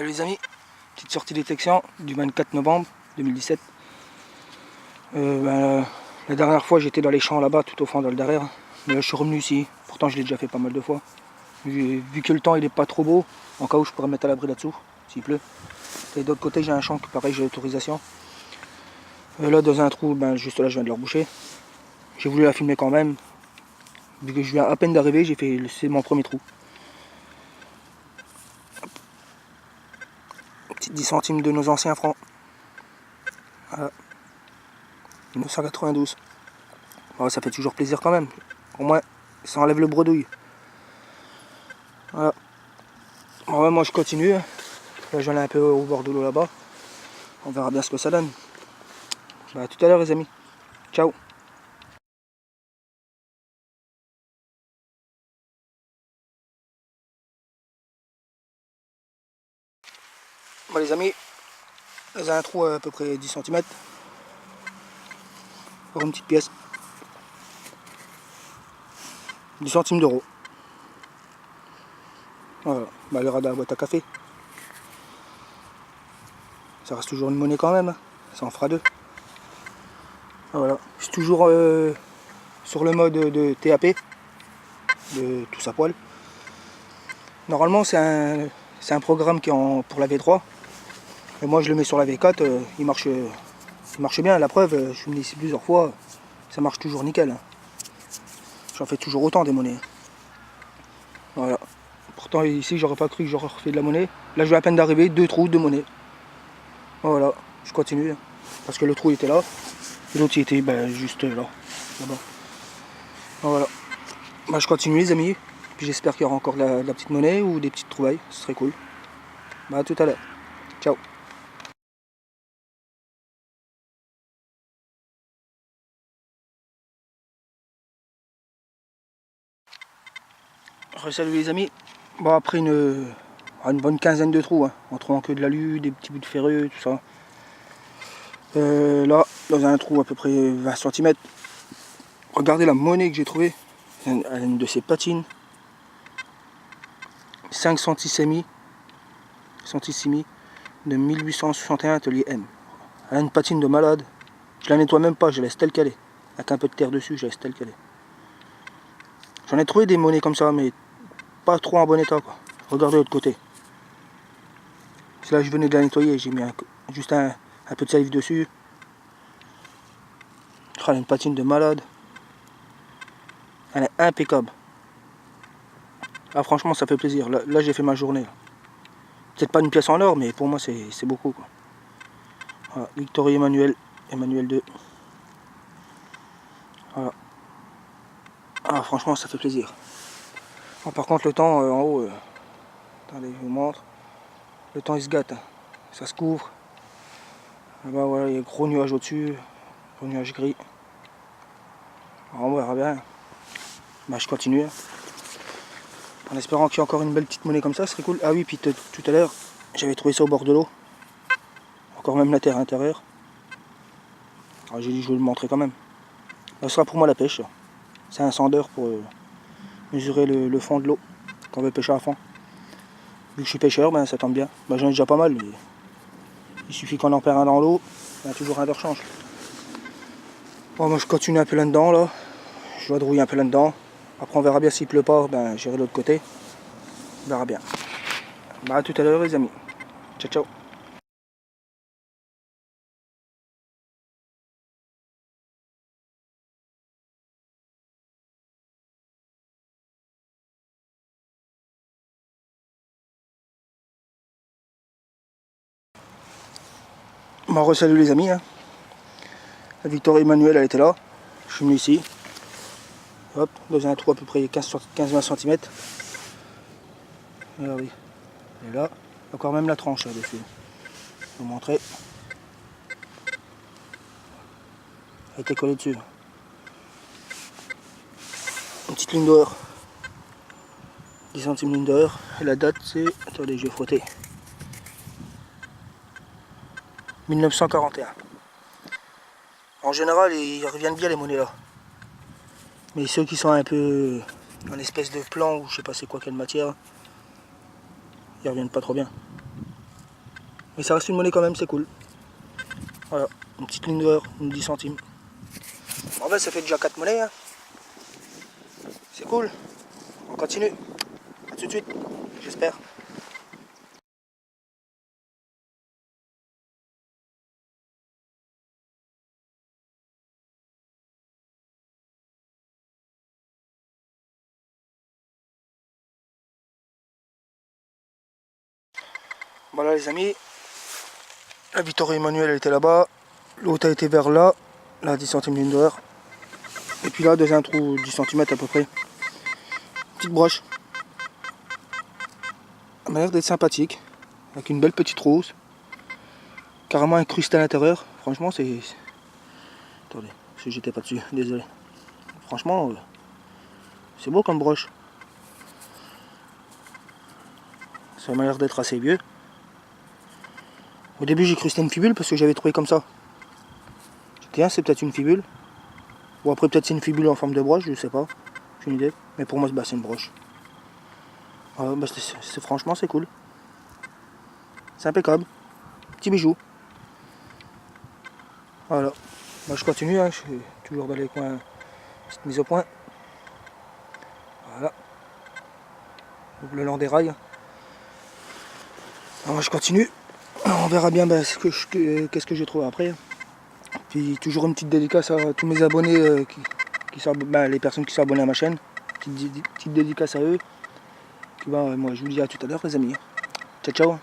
les amis, petite sortie détection du 24 novembre 2017. La dernière fois j'étais dans les champs là-bas, tout au fond dans le derrière. Mais là je suis revenu ici, pourtant je l'ai déjà fait pas mal de fois. Vu que le temps il est pas trop beau, en cas où je pourrais me mettre à l'abri là-dessous, s'il pleut. Et d'autre côté j'ai un champ que pareil j'ai l'autorisation. Là dans un trou, juste là je viens de le reboucher. J'ai voulu la filmer quand même. Vu que je viens à peine d'arriver, c'est mon premier trou. Petit 10 centimes de nos anciens francs. Voilà. 1992. Bon, ça fait toujours plaisir quand même. Au moins, ça enlève le bredouille. Voilà. Bon, moi je continue. Là, je vais aller un peu au bord de l'eau là-bas. On verra bien ce que ça donne. À tout à l'heure les amis. Ciao. Bon les amis, j'ai un trou à peu près 10 cm. Pour une petite pièce. 10 centimes d'euros. Voilà, le radar à la boîte à café. Ça reste toujours une monnaie quand même, ça en fera deux. Voilà, je suis toujours sur le mode de TAP, de tous à poil. Normalement c'est un programme qui est pour la V3. Et moi je le mets sur la V4, il marche bien. La preuve, je suis venu ici plusieurs fois, ça marche toujours nickel. J'en fais toujours autant des monnaies. Voilà. Pourtant ici j'aurais pas cru que j'aurais refait de la monnaie. Là je vais à peine d'arriver, 2 trous, 2 monnaies. Voilà, je continue. Parce que le trou était là. Et l'autre il était juste là. Là-bas. Voilà. Je continue les amis. Puis j'espère qu'il y aura encore de la petite monnaie ou des petites trouvailles. Ce serait cool. À tout à l'heure. Ciao. Salut les amis. Bon après une bonne quinzaine de trous, en trouvant que de l'alu, des petits bouts de ferreux, tout ça. Là, dans un trou à peu près 20 cm. Regardez la monnaie que j'ai trouvée. Une de ces patines. 5 centissimi de 1861 atelier M. Elle a une patine de malade. Je la nettoie même pas, je laisse telle qu'elle est. Avec un peu de terre dessus, je laisse telle qu'elle est. J'en ai trouvé des monnaies comme ça, mais pas trop en bon état, quoi. Regardez de l'autre côté. C'est là que je venais de la nettoyer, j'ai mis juste un peu de salive dessus. Elle a une patine de malade. Elle est impeccable. Ah, franchement, ça fait plaisir. Là j'ai fait ma journée. Peut-être pas une pièce en or, mais pour moi c'est beaucoup, quoi. Voilà, Victory Emmanuel 2. Voilà. Ah, franchement, ça fait plaisir. Ah, par contre, le temps en haut, attendez, je vous montre. Le temps il se gâte, ça se couvre. Là-bas, voilà, il y a gros nuages au-dessus, gros nuages gris. Alors, on verra bien. Je continue. En espérant qu'il y ait encore une belle petite monnaie comme ça, ce serait cool. Ah oui, puis tout à l'heure, j'avais trouvé ça au bord de l'eau. Encore même la terre à l'intérieur. Alors j'ai dit je vais le montrer quand même. Ça sera pour moi la pêche. C'est un sondeur pour mesurer le fond de l'eau quand on veut pêcher à fond. Vu que je suis pêcheur, ça tombe bien. J'en ai déjà pas mal. Il suffit qu'on en perd un dans l'eau, il y a toujours un de rechange. Bon, moi je continue un peu là-dedans là. Je vadrouille un peu là-dedans. Après on verra bien s'il pleut pas, j'irai de l'autre côté. On verra bien. À tout à l'heure les amis. Ciao ciao. Salut les amis. La Victory Emmanuel elle était là. Je suis venu ici. Hop, dans un trou à peu près 15-20 cm. Ah oui. Et là, encore même la tranche là dessus. Je vais vous montrer. Elle était collée dessus. Une petite ligne d'heure. 10 centimes ligne d'heure. Et la date c'est. Attendez, je vais frotter. 1941. En général, ils reviennent bien les monnaies là. Mais ceux qui sont un peu en espèce de plan ou je sais pas c'est quoi quelle matière, ils reviennent pas trop bien. Mais ça reste une monnaie quand même, c'est cool. Voilà, une petite ligne d'heure, une 10 centimes. En fait, ça fait déjà 4 monnaies. Hein. C'est cool. On continue. A tout de suite, j'espère. Voilà les amis, la Vittorio Emanuele était là-bas, l'autre a été vers là, 10 centimes d'une d'heure. Et puis là, dans un trou 10 cm à peu près. Petite broche. Elle m'a l'air d'être sympathique, avec une belle petite rose, carrément incrustée à l'intérieur. Franchement, c'est... Attendez, si j'étais pas dessus, désolé. Franchement, c'est beau comme broche. Ça m'a l'air d'être assez vieux. Au début j'ai cru que c'était une fibule parce que j'avais trouvé comme ça. Tiens, c'est peut-être une fibule. Ou après peut-être c'est une fibule en forme de broche, je sais pas. J'ai une idée. Mais pour moi c'est une broche. Franchement c'est cool. C'est impeccable. Petit bijou. Voilà. Moi je continue, hein. Je suis toujours dans les coins. Petite mise au point. Voilà. Donc, le long des rails. Alors je continue. On verra bien qu'est-ce que j'ai trouvé après. Puis toujours une petite dédicace à tous mes abonnés, les personnes qui sont abonnées à ma chaîne. Petite dédicace à eux. Puis moi je vous dis à tout à l'heure les amis. Ciao ciao.